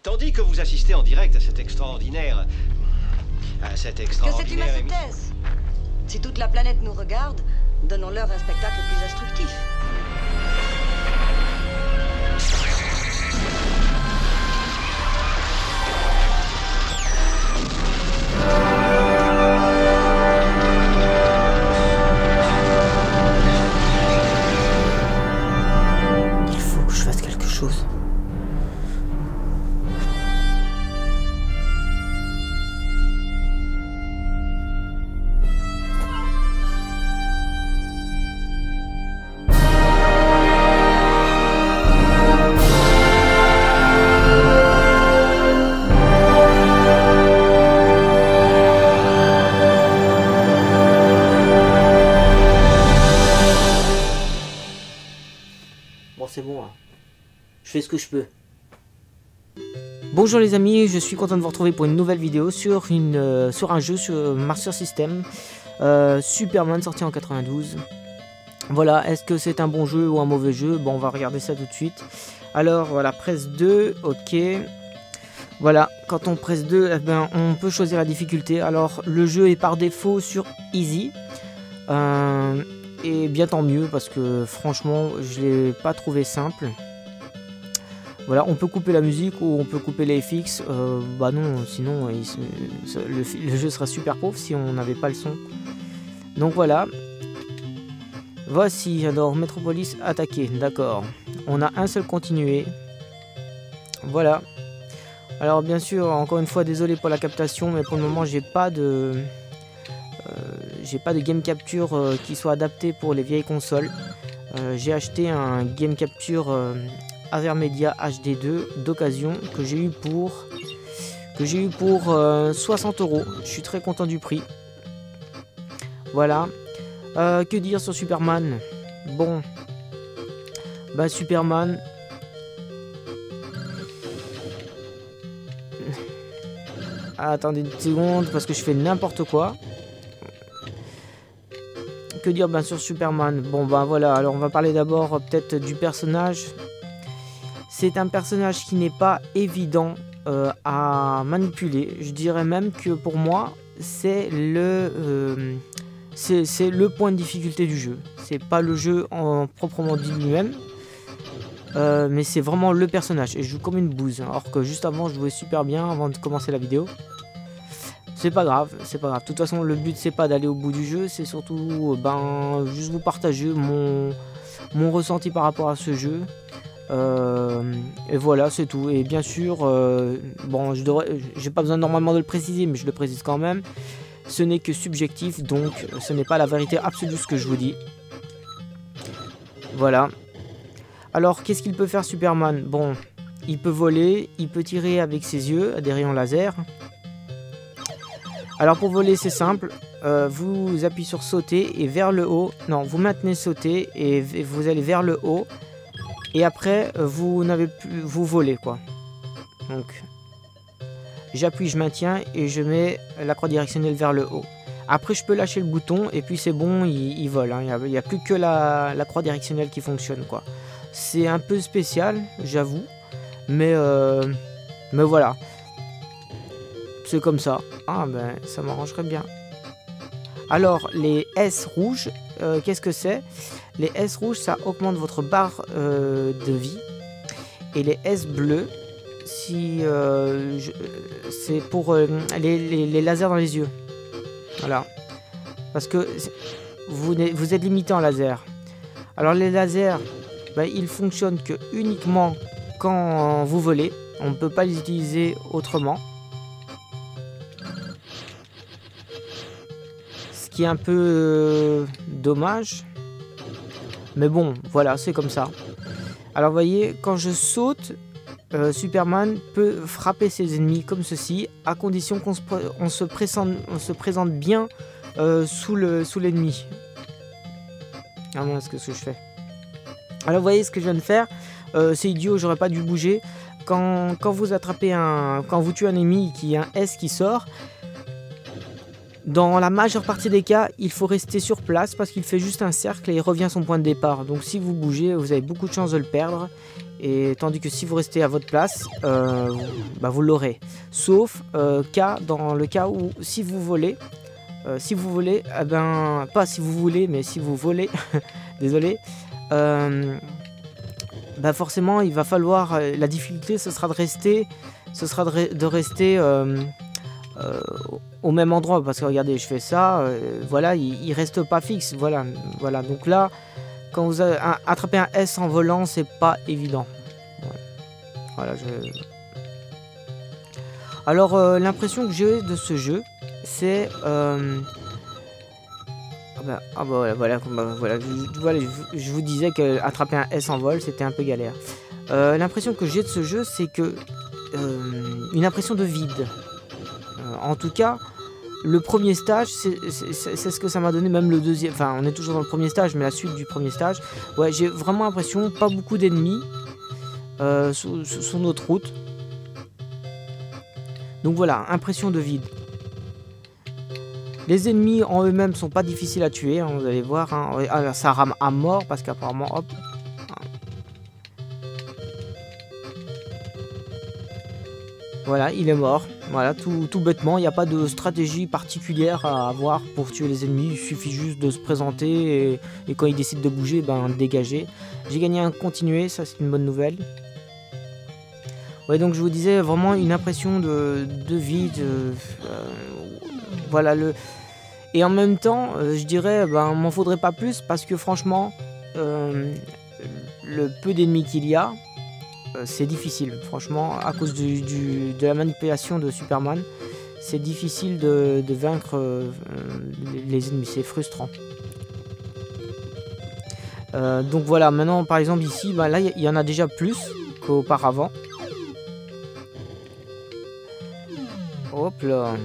Tandis que vous assistez en direct à cette extraordinaire... Que c'est une hypothèse. Si toute la planète nous regarde, donnons-leur un spectacle plus instructif. Il faut que je fasse quelque chose. Bon, c'est bon, hein. Je fais ce que je peux. Bonjour les amis, je suis content de vous retrouver pour une nouvelle vidéo sur un jeu sur Master System, Superman, sorti en 92. Voilà, est-ce que c'est un bon jeu ou un mauvais jeu? Bon, on va regarder ça tout de suite. Alors voilà, presse 2, ok. Voilà, quand on presse 2, eh ben, on peut choisir la difficulté. Alors le jeu est par défaut sur Easy. Et bien tant mieux parce que franchement je l'ai pas trouvé simple. Voilà, on peut couper la musique ou on peut couper les FX. Bah non, sinon le jeu sera super pauvre si on n'avait pas le son. Donc voilà. Voici, j'adore Metropolis attaquer. D'accord. On a un seul continué. Voilà. Alors bien sûr, encore une fois, désolé pour la captation, mais pour le moment j'ai pas de game capture qui soit adapté pour les vieilles consoles. J'ai acheté un game capture Avermedia HD2 d'occasion que j'ai eu pour 60 €. Je suis très content du prix. Voilà. Que dire sur Superman? Bon, bah Superman. Attendez une seconde parce que je fais n'importe quoi. Que dire bien sûr Superman? Bon bah voilà, alors on va parler d'abord peut-être du personnage. C'est un personnage qui n'est pas évident à manipuler. Je dirais même que pour moi c'est le point de difficulté du jeu. C'est pas le jeu en proprement dit lui-même, mais c'est vraiment le personnage. Et je joue comme une bouse, alors que juste avant je jouais super bien avant de commencer la vidéo. C'est pas grave, c'est pas grave. De toute façon, le but c'est pas d'aller au bout du jeu, c'est surtout juste vous partager mon ressenti par rapport à ce jeu. Et voilà, c'est tout. Et bien sûr, bon, j'ai pas besoin normalement de le préciser, mais je le précise quand même. Ce n'est que subjectif, donc ce n'est pas la vérité absolue ce que je vous dis. Voilà. Alors, qu'est-ce qu'il peut faire Superman? Bon, il peut voler, il peut tirer avec ses yeux, des rayons laser. Alors pour voler c'est simple, vous appuyez sur sauter et vers le haut, non vous maintenez sauter et vous allez vers le haut et après vous n'avez plus, vous volez quoi. Donc j'appuie, je maintiens et je mets la croix directionnelle vers le haut. Après je peux lâcher le bouton et puis c'est bon, il vole, hein. Il n'y a plus que la croix directionnelle qui fonctionne quoi. C'est un peu spécial j'avoue, mais voilà. C'est comme ça. Ah ben ça m'arrangerait bien. Alors les S rouges, qu'est-ce que c'est? Les S rouges ça augmente votre barre de vie. Et les S bleus, si c'est pour les lasers dans les yeux. Voilà. Parce que vous êtes limité en laser. Alors les lasers, ben, ils fonctionnent que uniquement quand vous volez. On ne peut pas les utiliser autrement. Qui est un peu dommage, mais bon voilà c'est comme ça. Alors vous voyez quand je saute, Superman peut frapper ses ennemis comme ceci à condition qu'on se présente bien sous l'ennemi. Ah non, qu'est-ce que je fais? Alors vous voyez ce que je viens de faire, c'est idiot, j'aurais pas dû bouger. Quand vous attrapez quand vous tuez un ennemi qui a un S qui sort, dans la majeure partie des cas, il faut rester sur place parce qu'il fait juste un cercle et il revient à son point de départ. Donc si vous bougez, vous avez beaucoup de chances de le perdre. Et tandis que si vous restez à votre place, bah, vous l'aurez. Sauf dans le cas où si vous volez, eh ben, pas si vous voulez, mais si vous volez, désolé, bah forcément il va falloir, la difficulté ce sera de rester, au même endroit, parce que regardez, je fais ça, voilà, il reste pas fixe, voilà, donc là, quand vous attrapez un S en volant, c'est pas évident. Voilà, alors l'impression que j'ai de ce jeu, c'est voilà, je vous disais que attraper un S en vol, c'était un peu galère. L'impression que j'ai de ce jeu, c'est que une impression de vide. En tout cas, le premier stage, c'est ce que ça m'a donné, même le deuxième. Enfin, on est toujours dans le premier stage, mais la suite du premier stage. Ouais, j'ai vraiment l'impression, pas beaucoup d'ennemis sur notre route. Donc voilà, impression de vide. Les ennemis en eux-mêmes sont pas difficiles à tuer, hein, vous allez voir. Hein. Alors, ça rame à mort parce qu'apparemment, hop. Voilà, il est mort. Voilà, tout bêtement, il n'y a pas de stratégie particulière à avoir pour tuer les ennemis. Il suffit juste de se présenter et quand ils décident de bouger, ben dégager. J'ai gagné un continué, ça c'est une bonne nouvelle. Ouais, donc je vous disais vraiment une impression de vide. Voilà et en même temps, je dirais, ben m'en faudrait pas plus parce que franchement, le peu d'ennemis qu'il y a. C'est difficile, franchement, à cause de la manipulation de Superman, c'est difficile de vaincre les ennemis, c'est frustrant. Donc voilà, maintenant par exemple ici, bah, là il y en a déjà plus qu'auparavant. Hop là.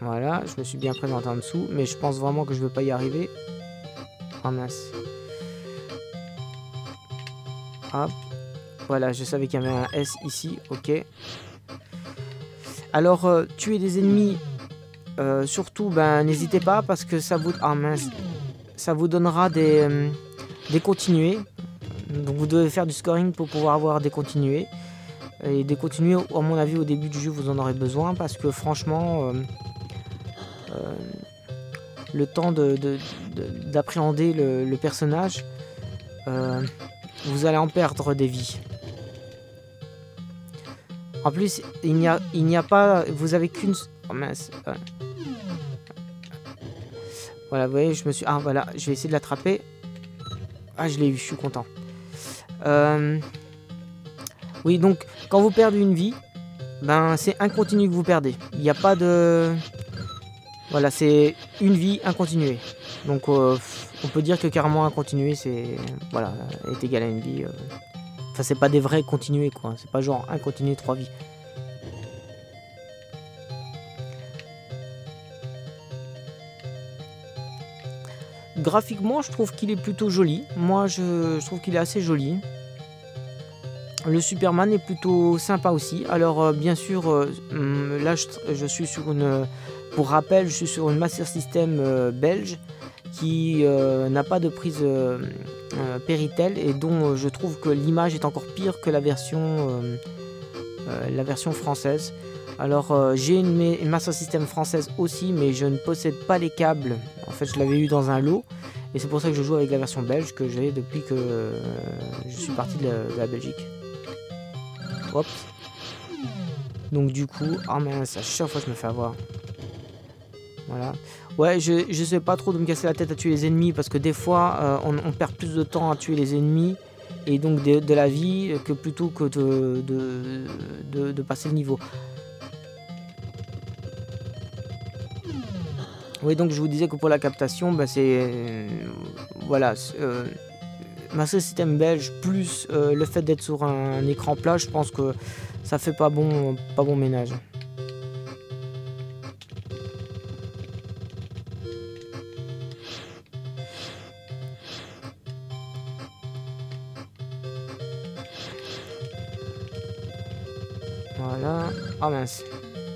Voilà, je me suis bien présenté en dessous, mais je pense vraiment que je ne veux pas y arriver. Ah mince. Hop. Voilà, je savais qu'il y avait un S ici, ok. Alors, tuer des ennemis, surtout, ben, n'hésitez pas parce que ça vous... Ah mince. Ça vous donnera des continués. Donc vous devez faire du scoring pour pouvoir avoir des continués. Et des continués, à mon avis, au début du jeu, vous en aurez besoin parce que franchement... le temps d'appréhender le personnage... vous allez en perdre des vies. En plus, il n'y a pas... Vous avez qu'une... Oh mince. Voilà, vous voyez, je me suis... Ah, voilà, je vais essayer de l'attraper. Ah, je l'ai eu, je suis content. Oui, donc, quand vous perdez une vie, ben, c'est un continu que vous perdez. Il n'y a pas de... Voilà, c'est une vie incontinuée. Donc... on peut dire que carrément un continué, c'est voilà, est égal à une vie. Enfin, c'est pas des vrais continués, quoi. C'est pas genre un continué 3 vies. Graphiquement, je trouve qu'il est plutôt joli. Moi, je trouve qu'il est assez joli. Le Superman est plutôt sympa aussi. Alors, bien sûr, là, je suis sur une... Pour rappel, je suis sur une Master System belge. Qui n'a pas de prise Péritel et dont je trouve que l'image est encore pire que la version française. Alors j'ai une Master System française aussi, mais je ne possède pas les câbles. En fait, je l'avais eu dans un lot et c'est pour ça que je joue avec la version belge que j'ai depuis que je suis parti de la Belgique. Hop. Donc du coup, ah mince, à chaque fois je me fais avoir. Voilà. Ouais, je sais pas trop de me casser la tête à tuer les ennemis parce que des fois on perd plus de temps à tuer les ennemis et donc de la vie que plutôt que de passer le niveau. Oui, donc je vous disais que pour la captation, bah, c'est voilà, Master System belge plus le fait d'être sur un écran plat, je pense que ça fait pas bon ménage. Voilà. Ah mince.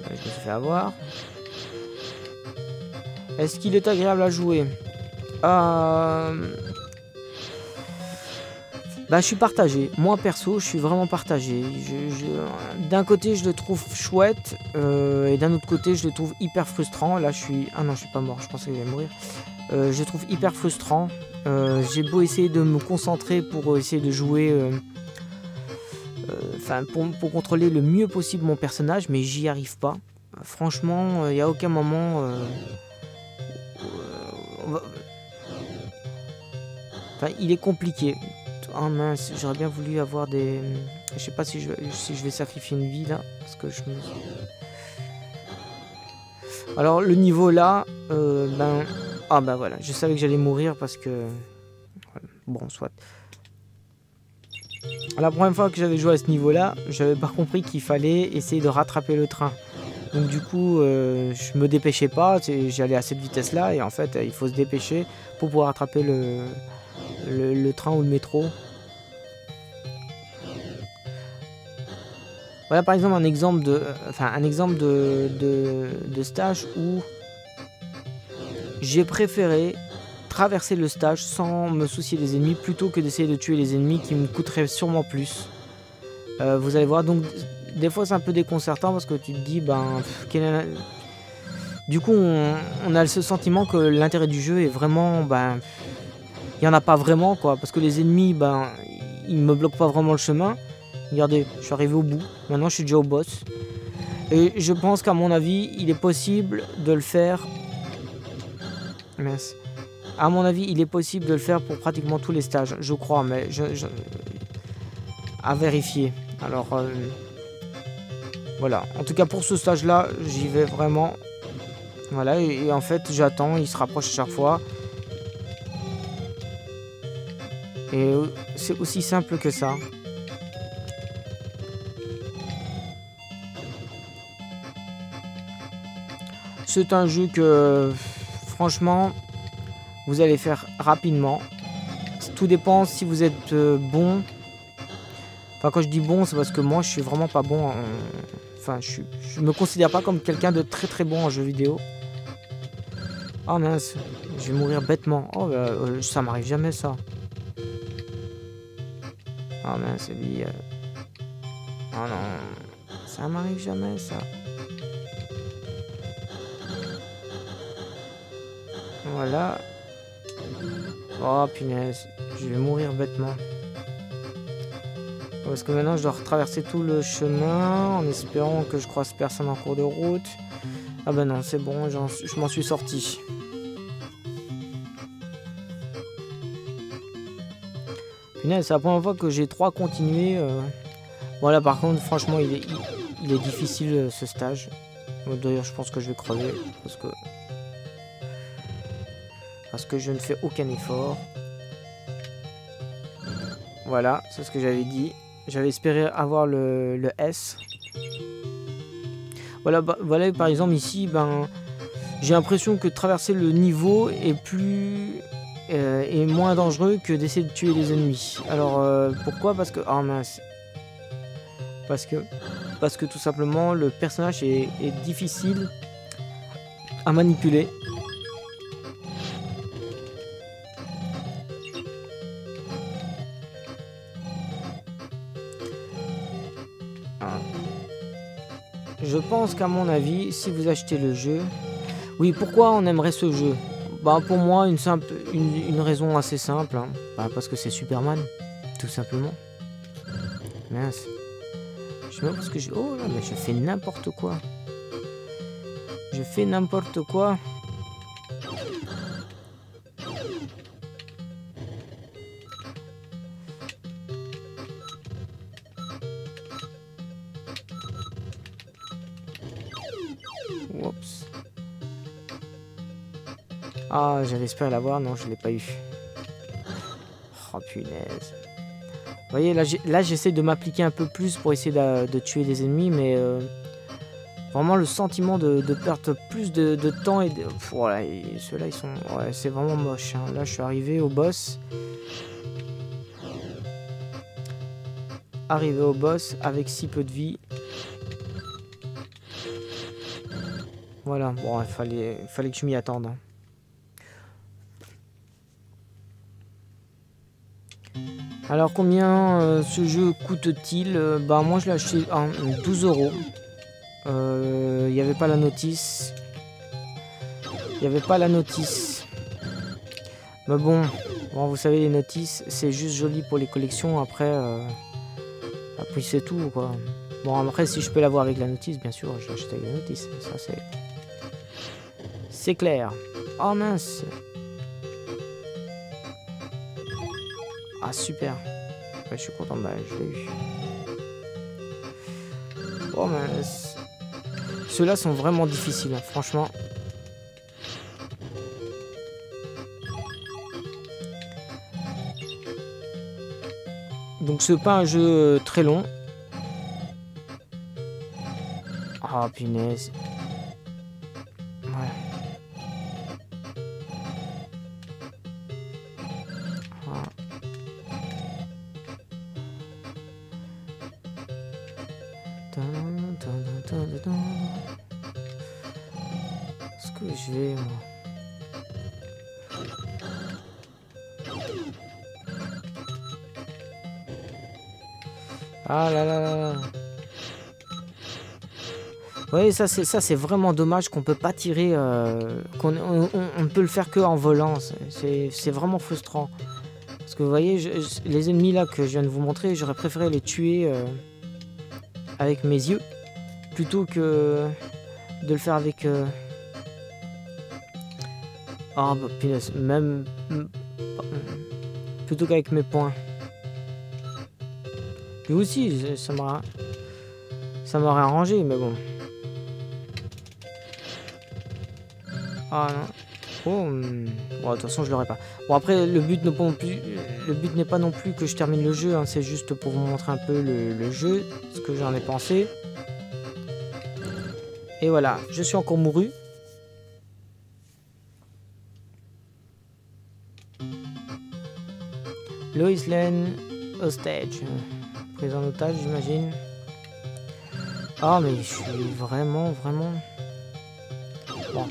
Je me suis fait avoir. Est-ce qu'il est agréable à jouer? Bah, je suis partagé. Moi, perso, je suis vraiment partagé. D'un côté, je le trouve chouette. Et d'un autre côté, je le trouve hyper frustrant. Là, je suis... Ah non, je suis pas mort. Je pensais que j'allais mourir. Je le trouve hyper frustrant. J'ai beau essayer de me concentrer pour essayer de jouer... Enfin, pour contrôler le mieux possible mon personnage. Mais j'y arrive pas. Franchement, il n'y a aucun moment... Enfin, il est compliqué. Oh mince, j'aurais bien voulu avoir des... Je sais pas si je vais sacrifier une vie là. Parce que je me... Alors le niveau là, ben... Ah ben voilà, je savais que j'allais mourir parce que... Bon, soit. La première fois que j'avais joué à ce niveau là, j'avais pas compris qu'il fallait essayer de rattraper le train. Donc du coup, je me dépêchais pas, j'allais à cette vitesse là et en fait, il faut se dépêcher pour pouvoir rattraper le train ou le métro. Voilà par exemple un exemple de stage où j'ai préféré traverser le stage sans me soucier des ennemis plutôt que d'essayer de tuer les ennemis qui me coûteraient sûrement plus. Vous allez voir, donc des fois c'est un peu déconcertant parce que tu te dis ben du coup on a ce sentiment que l'intérêt du jeu est vraiment ben il y en a pas vraiment quoi, parce que les ennemis ben ils me bloquent pas vraiment le chemin. Regardez, je suis arrivé au bout. Maintenant, je suis déjà au boss. Et je pense qu'à mon avis, il est possible de le faire... Mince. À mon avis, il est possible de le faire pour pratiquement tous les stages. Je crois, mais... À vérifier. Alors, voilà. En tout cas, pour ce stage-là, j'y vais vraiment... Voilà, et en fait, j'attends. Il se rapproche à chaque fois. Et c'est aussi simple que ça. C'est un jeu que, franchement, vous allez faire rapidement. Tout dépend si vous êtes bon. Enfin, quand je dis bon, c'est parce que moi, je suis vraiment pas bon. Enfin, je me considère pas comme quelqu'un de très très bon en jeu vidéo. Oh mince, je vais mourir bêtement. Oh, ça m'arrive jamais ça. Oh mince, lui... Oh non, ça m'arrive jamais ça. Voilà. Oh punaise, je vais mourir bêtement. Parce que maintenant je dois retraverser tout le chemin en espérant que je croise personne en cours de route. Ah ben non, c'est bon, je m'en suis sorti. Punaise, c'est la première fois que j'ai 3 continués. Voilà, par contre, franchement, il est difficile ce stage. D'ailleurs, je pense que je vais crever parce que je ne fais aucun effort. Voilà, c'est ce que j'avais dit. J'avais espéré avoir le S. Voilà, voilà, par exemple ici, ben, j'ai l'impression que traverser le niveau est est moins dangereux que d'essayer de tuer les ennemis. Alors pourquoi? Parce que oh mince. Parce que tout simplement le personnage est difficile à manipuler. Je pense qu'à mon avis, si vous achetez le jeu... Oui, pourquoi on aimerait ce jeu? Bah, pour moi, une raison assez simple. Hein. Bah, parce que c'est Superman, tout simplement. Mince. Je sais même pas ce que j'ai... Oh là, mais je fais n'importe quoi. Je fais n'importe quoi. Oups. Ah, j'avais espéré l'avoir, non, je l'ai pas eu. Oh punaise. Vous voyez, là j'essaie de m'appliquer un peu plus pour essayer de tuer des ennemis, mais vraiment le sentiment de perdre plus de temps et de... Voilà, ceux-là ils sont... Ouais, c'est vraiment moche. Hein. Là je suis arrivé au boss. Arrivé au boss avec si peu de vie. Voilà, bon, il fallait que je m'y attende. Hein. Alors combien ce jeu coûte-t-il? Bah moi je l'ai acheté à 12 €. Il n'y avait pas la notice. Il n'y avait pas la notice. Mais bon, vous savez les notices, c'est juste joli pour les collections. Après c'est tout quoi. Bon après si je peux l'avoir avec la notice, bien sûr, je l'achète avec la notice. Ça c'est clair. Oh mince. Ah super. Ouais, je suis content, bah je l'ai eu. Oh mince. Ceux-là sont vraiment difficiles, hein, franchement. Donc c'est pas un jeu très long. Ah punaise. Ouais. Ah. Est-ce que je vais moi? Ah là là là. Oui, ça c'est vraiment dommage qu'on peut pas tirer, qu'on on peut le faire que en volant. C'est vraiment frustrant. Parce que vous voyez, les ennemis là que je viens de vous montrer, j'aurais préféré les tuer avec mes yeux plutôt que de le faire avec. Ah bah punaise, même plutôt qu'avec mes poings. Lui aussi, ça m'aurait arrangé, mais bon. Ah non. Oh, bon, de toute façon, je l'aurais pas. Bon, après, le but n'est pas non plus que je termine le jeu, hein, c'est juste pour vous montrer un peu le jeu, ce que j'en ai pensé. Et voilà, je suis encore mouru. Lois Lane hostage. Prise en otage, j'imagine. Ah, mais je suis vraiment... Bon.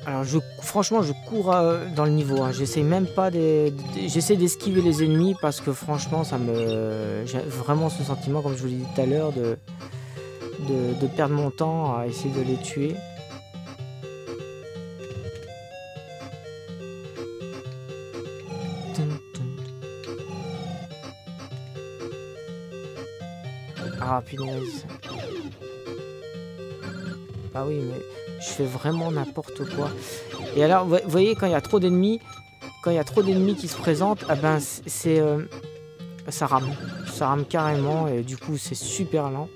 Alors, franchement, je cours dans le niveau. Hein. J'essaie même pas j'essaie d'esquiver les ennemis parce que franchement, j'ai vraiment ce sentiment, comme je vous l'ai dit tout à l'heure, de perdre mon temps à essayer de les tuer. Ah punaise. Ah oui, mais je fais vraiment n'importe quoi. Et alors, vous voyez, quand il y a trop d'ennemis, qui se présentent, ah ben ça rame carrément et du coup c'est super lent.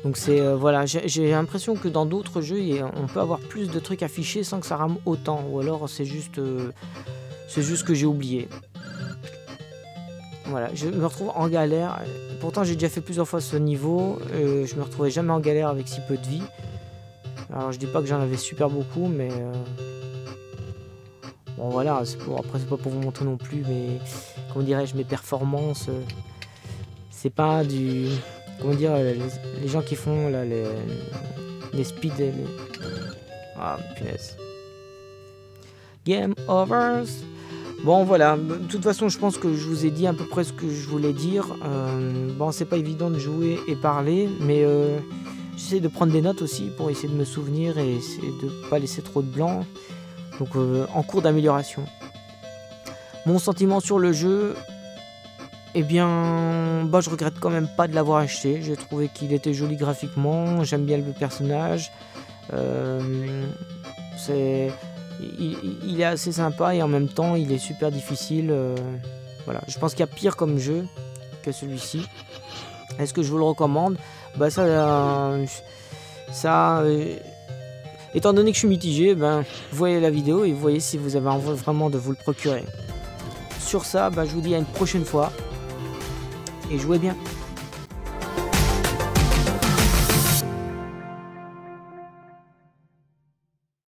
Donc voilà, j'ai l'impression que dans d'autres jeux, on peut avoir plus de trucs affichés sans que ça rame autant, ou alors c'est juste que j'ai oublié. Voilà, je me retrouve en galère. Pourtant, j'ai déjà fait plusieurs fois ce niveau. Je me retrouvais jamais en galère avec si peu de vie. Alors, je dis pas que j'en avais super beaucoup, mais... Bon, voilà. Après, c'est pas pour vous montrer non plus, mais... Comment dirais-je, mes performances... C'est pas du... Comment dire, les gens qui font là, les speed... Ah, punaise. Game overs. Bon voilà, de toute façon je pense que je vous ai dit à peu près ce que je voulais dire. Bon c'est pas évident de jouer et parler, mais j'essaie de prendre des notes aussi pour essayer de me souvenir et essayer de pas laisser trop de blanc. Donc en cours d'amélioration. Mon sentiment sur le jeu, eh bien bah, je regrette quand même pas de l'avoir acheté. J'ai trouvé qu'il était joli graphiquement, j'aime bien le personnage. Il est assez sympa et en même temps il est super difficile. Voilà, je pense qu'il y a pire comme jeu que celui-ci. Est-ce que je vous le recommande? Bah étant donné que je suis mitigé, ben vous voyez la vidéo et vous voyez si vous avez envie vraiment de vous le procurer. Sur ça, bah, je vous dis à une prochaine fois et jouez bien.